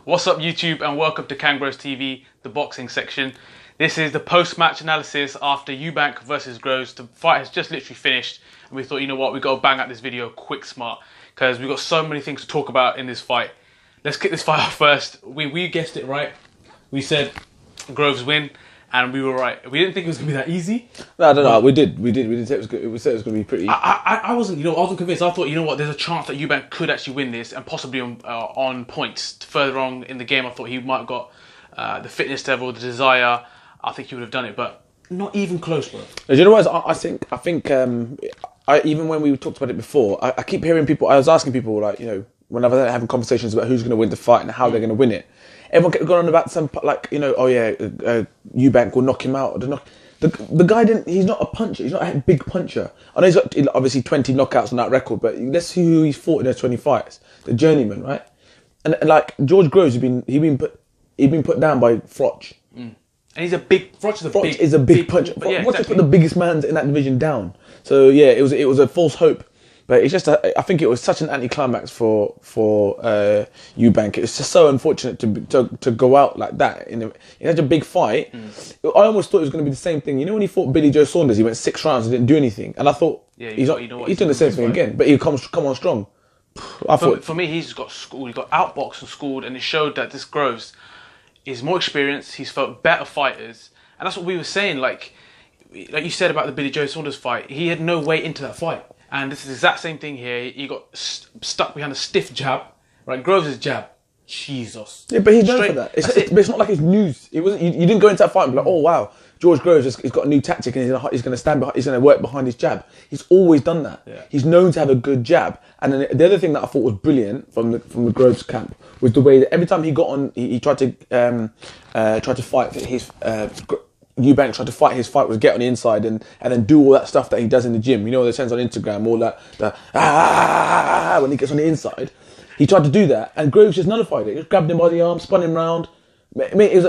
What's up YouTube, and welcome to KangBrosTV, the boxing section. This is the post-match analysis after Eubank versus Groves. The fight has just literally finished and we thought, you know what, we got to bang out this video quick smart because we've got so many things to talk about in this fight. Let's kick this fight off first. We guessed it right. We said Groves win and we were right. We didn't think it was going to be that easy. No, we did say it was good. We said it was going to be pretty. I wasn't convinced. I thought, you know what, there's a chance that Eubank could actually win this and possibly on points. Further on in the game, I thought he might have got the fitness level, the desire. I think he would have done it, but not even close, bro. You know what? I think even when we talked about it before, I keep hearing people. I was asking people, like, you know, whenever they're having conversations about who's going to win the fight and how they're going to win it. Everyone kept going on about some, like, you know, oh yeah, Eubank will knock him out. The guy didn't. He's not a puncher. He's not a big puncher. I know he's got obviously 20 knockouts on that record, but let's see who he's fought in those 20 fights. The journeyman, right? And like George Groves, he'd been put down by Froch. And he's a big. Froch is a big puncher. Yeah, Froch put the biggest man in that division down. So yeah, it was a false hope. But it's just, I think it was such an anticlimax for Eubank. It's just so unfortunate to go out like that in such a big fight. I almost thought it was going to be the same thing. You know, when he fought Billy Joe Saunders, he went 6 rounds and didn't do anything. And I thought, he's doing the same thing again. But he come on strong. For me, he's got schooled. He got outboxed and schooled, and it showed that this Groves is more experienced. He's fought better fighters, and that's what we were saying. Like you said about the Billy Joe Saunders fight, he had no way into that fight. And this is the exact same thing here. He got stuck behind a stiff jab. Right, Groves' jab. Jesus. Yeah, but he's known for that. But it's not like it's news. It wasn't. You didn't go into that fight and be like, oh wow, George Groves has got a new tactic and he's going to stand behind. He's going to work behind his jab. He's always done that. Yeah. He's known to have a good jab. And then the other thing that I thought was brilliant from the Groves camp was the way that every time he got on, he tried to fight his. Eubank tried to fight his fight was get on the inside and then do all that stuff that he does in the gym. You know, the sense on Instagram, all that when he gets on the inside. He tried to do that, and Groves just nullified it. He just grabbed him by the arm, spun him round. I mean,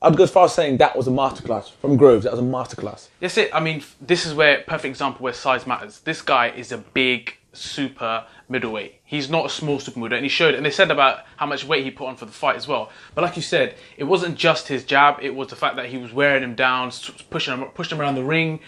I'd go as far as saying that was a masterclass from Groves. That was a masterclass. That's it. I mean, this is where perfect example where size matters. This guy is a big super middleweight. He's not a small super middleweight, and he showed it. And they said about how much weight he put on for the fight as well. But like you said, it wasn't just his jab. It was the fact that he was wearing him down, pushed him around the ring.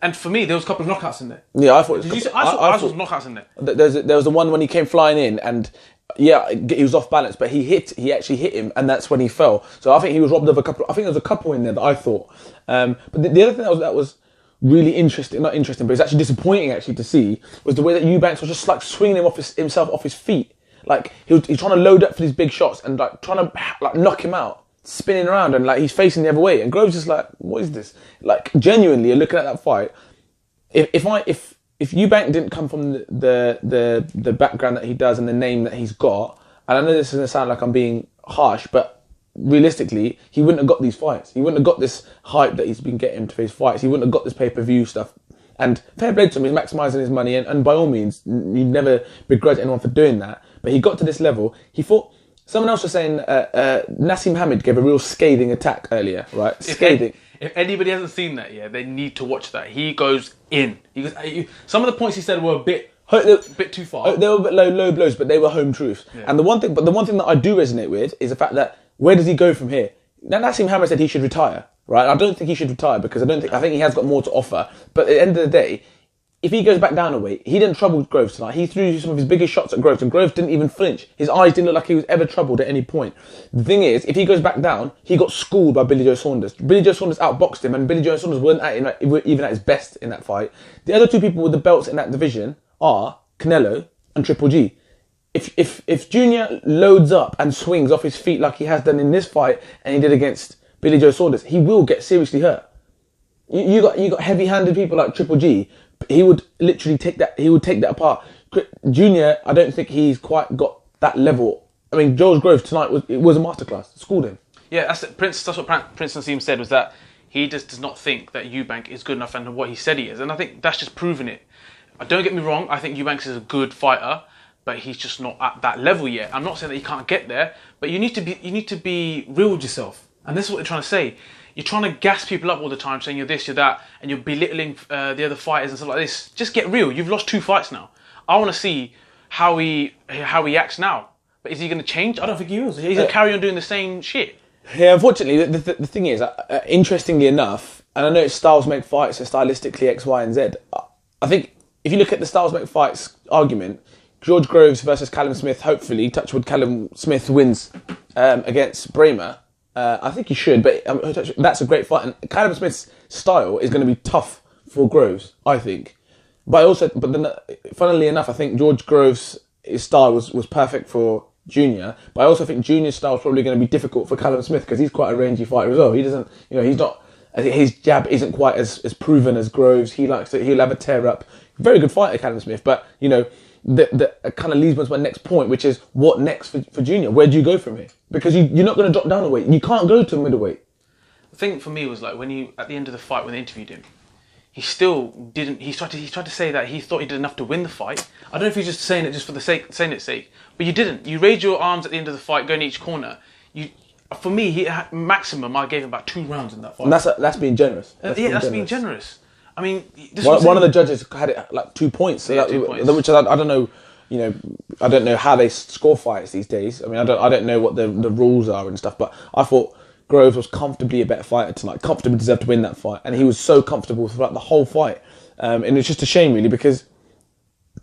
And for me, there was a couple of knockouts in there. Yeah, I thought. I saw knockouts in there. There was the one when he came flying in, and yeah, he was off balance, but he actually hit him, and that's when he fell. So I think he was robbed of a couple. I think there was a couple in there that I thought. But the other thing that was really interesting, not interesting, but it's actually disappointing actually to see, was the way that Eubanks was just like swinging himself off his feet. Like he's trying to load up for these big shots and like trying to like knock him out, spinning around, and like he's facing the other way. And Groves is like, what is this? Like genuinely, you're looking at that fight. If Eubank didn't come from the background that he does and the name that he's got, and I know this is gonna sound like I'm being harsh, but realistically, he wouldn't have got these fights. He wouldn't have got this hype that he's been getting for his fights. He wouldn't have got this pay-per-view stuff. And fair play to him, he's maximising his money, and by all means, you never begrudge anyone for doing that. But he got to this level. He fought. Someone else was saying Nassim Hamid gave a real scathing attack earlier, right? Scathing. If anybody hasn't seen that yet, they need to watch that. He goes in. Some of the points he said were a bit too far. They were a bit low blows, but they were home truths. Yeah. And the one thing that I do resonate with is the fact that where does he go from here? Now, Nassim Hamid said he should retire, right? I don't think he should retire because I think he has got more to offer. But at the end of the day, if he goes back down a weight, he didn't trouble Groves tonight. He threw some of his biggest shots at Groves, and Groves didn't even flinch. His eyes didn't look like he was ever troubled at any point. The thing is, if he goes back down, he got schooled by Billy Joe Saunders. Billy Joe Saunders outboxed him, and Billy Joe Saunders weren't even at his best in that fight. The other two people with the belts in that division are Canelo and Triple G. If Junior loads up and swings off his feet like he has done in this fight and he did against Billy Joe Saunders, he will get seriously hurt. You got heavy-handed people like Triple G. He would literally take that. He would take that apart. Junior, I don't think he's quite got that level. I mean, George Groves tonight was a masterclass. Schooled him. Yeah, that's what Prince Nassim said, was that he just does not think that Eubank is good enough and what he said he is, and I think that's just proven it. Don't get me wrong. I think Eubank is a good fighter, but he's just not at that level yet. I'm not saying that he can't get there, but you need to be real with yourself. And this is what they're trying to say. You're trying to gas people up all the time, saying you're this, you're that, and you're belittling the other fighters and stuff like this. Just get real. You've lost 2 fights now. I want to see how he acts now. But is he going to change? I don't think he will. He's going to carry on doing the same shit. Yeah, unfortunately, the thing is, interestingly enough, and I know it's styles make fights, so stylistically X, Y, and Z. I think if you look at the styles make fights argument, George Groves versus Callum Smith, hopefully, touch wood, Callum Smith wins against Bramer. I think he should, but that's a great fight. And Callum Smith's style is going to be tough for Groves, I think. But then, funnily enough, I think George Groves' style was perfect for Junior. But I also think Junior's style is probably going to be difficult for Callum Smith because he's quite a rangy fighter as well. He doesn't, he's not. His jab isn't quite as proven as Groves. He'll have a tear up. Very good fighter, Callum Smith. But that kind of leads me to my next point, which is what next for Junior? Where do you go from here? Because you're not going to drop down a weight. You can't go to middleweight. The thing for me was like at the end of the fight when they interviewed him, he still didn't. He tried to say that he thought he did enough to win the fight. I don't know if he's just saying it just for the saying its sake, but you didn't. You raised your arms at the end of the fight, going each corner. For me, maximum I gave him about 2 rounds in that fight. And that's being generous. That's being generous. I mean, one of the judges had it like 2 points. So 2 points. Which I don't know. I don't know how they score fights these days. I mean, I don't know what the rules are and stuff. But I thought Groves was comfortably a better fighter tonight. Comfortably deserved to win that fight, and he was so comfortable throughout the whole fight. And it's just a shame, really, because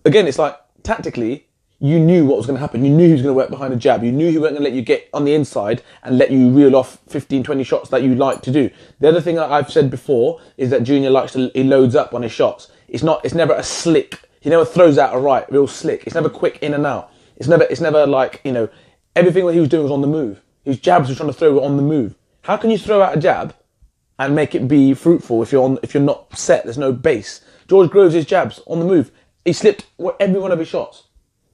again, it's like tactically, you knew what was going to happen. You knew he was going to work behind a jab. You knew he wasn't going to let you get on the inside and let you reel off 15, 20 shots that you like to do. The other thing that I've said before is that Junior he loads up on his shots. It's never a slick. He never throws out a right, real slick. It's never quick in and out. It's never like, everything that he was doing was on the move. His jabs were trying to throw on the move. How can you throw out a jab and make it be fruitful if you're not set? There's no base. George Groves' jabs on the move. He slipped every one of his shots.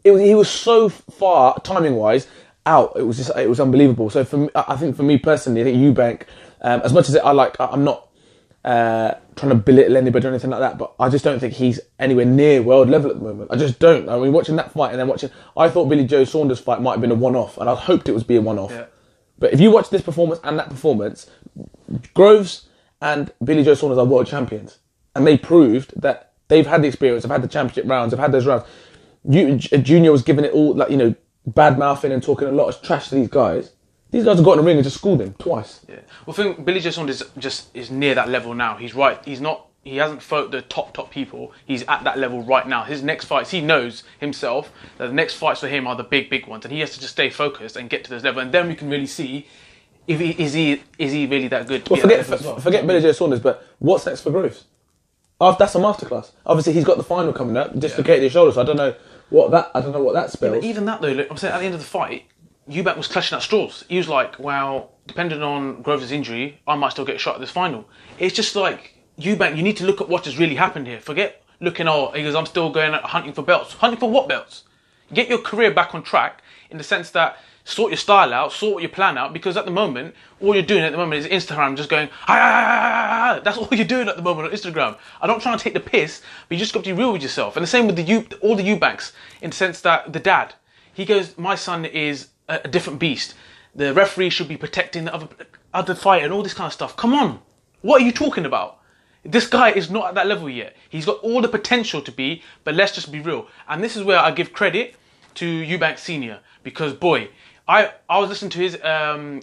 He was so far timing wise out. It was unbelievable. So I think for me personally, I think Eubank, as much as I'm not trying to belittle anybody or anything like that, but I just don't think he's anywhere near world level at the moment. I just don't. I mean, watching that fight and then I thought Billy Joe Saunders' fight might have been a one-off, and I hoped it was be a one-off. Yeah. But if you watch this performance and that performance, Groves and Billy Joe Saunders are world champions, and they proved that they've had the experience, they've had the championship rounds, they've had those rounds. Junior was giving it all, bad mouthing and talking a lot of trash to these guys. These guys have got in the ring and just schooled him twice. Yeah. Well, I think Billy Joe Saunders is near that level now. He's right. He hasn't fought the top people. He's at that level right now. His next fights, he knows himself that the next fights for him are the big ones, and he has to just stay focused and get to those levels. And then we can really see if is he really that good. Forget Billy Joe Saunders, but what's next for Groves? That's a masterclass. Obviously, he's got the final coming up. Dislocated his shoulder, so I don't know what that spells. Yeah, but even that though, I'm saying at the end of the fight, Eubank was clutching at straws. He was like, well, depending on Groves' injury, I might still get a shot at this final. It's just like, Eubank, you need to look at what has really happened here. Forget looking, he goes, I'm still going hunting for belts. Hunting for what belts? Get your career back on track in the sense that sort your style out, sort your plan out, because at the moment, all you're doing at the moment is Instagram just going, hi. That's all you're doing at the moment on Instagram. I'm not trying to take the piss, but you just got to be real with yourself. And the same with all the Eubanks, in the sense that the dad, he goes, my son is a different beast. The referee should be protecting the other fighter and all this kind of stuff. Come on. What are you talking about? This guy is not at that level yet. He's got all the potential to be, but let's just be real. And this is where I give credit to Eubank Sr. Because, boy, I was listening to his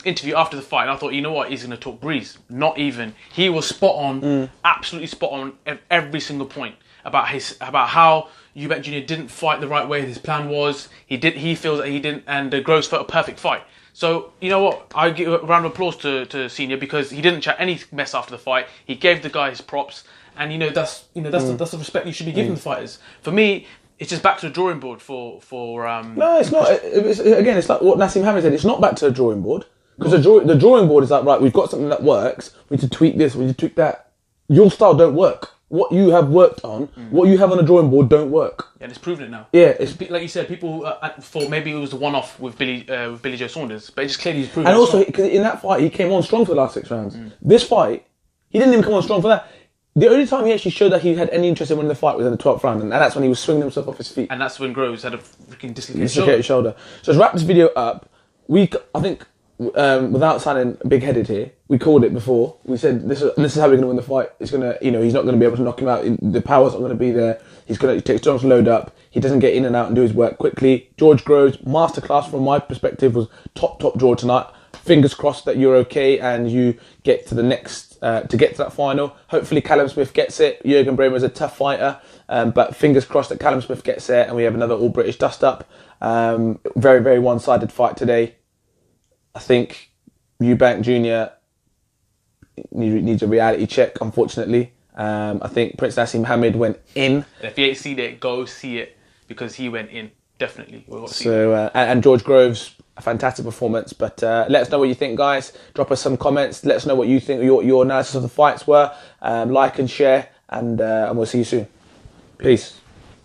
interview after the fight, and I thought, you know what, he's going to talk breeze. Not even. He was spot on, absolutely spot on at every single point about how Eubank Jr. didn't fight the right way. His plan was he feels that he didn't, and Groves fought a perfect fight. So you know what, I give a round of applause to Senior because he didn't chat any mess after the fight. He gave the guy his props, and that's the respect you should be giving the fighters. For me, it's just back to the drawing board for No, it's not. It's like what Nassim Hamid said. It's not back to the drawing board because the drawing board is like, right, we've got something that works. We need to tweak this. We need to tweak that. Your style don't work. What you have worked on, what you have on the drawing board, don't work. Yeah, and it's proven it now. Yeah, it's like you said. People thought maybe it was a one-off with Billy Joe Saunders, but it just clearly is proven. And also, because in that fight, he came on strong for the last 6 rounds. This fight, he didn't even come on strong for that. The only time he actually showed that he had any interest in winning the fight was in the 12th round, and that's when he was swinging himself off his feet. And that's when Groves had a freaking dislocated shoulder. So let's wrap this video up. I think, without sounding big-headed here, we called it before. We said this is how we're going to win the fight. It's going to, he's not going to be able to knock him out. The power's not going to be there. He takes John's load up. He doesn't get in and out and do his work quickly. George Groves, masterclass from my perspective, was top draw tonight. Fingers crossed that you're okay and you get to the next, to get to that final. Hopefully Callum Smith gets it. Jurgen Bremer is a tough fighter, but fingers crossed that Callum Smith gets it and we have another all-British dust-up. Very, very one-sided fight today. I think Eubank Jr needs a reality check, unfortunately. I think Prince Nassim Hamid went in. If you ain't seen it, go see it, because he went in, definitely. And George Groves, a fantastic performance. But let us know what you think, guys. Drop us some comments. Let us know what you think your analysis of the fights were. Like and share, and we'll see you soon. Peace.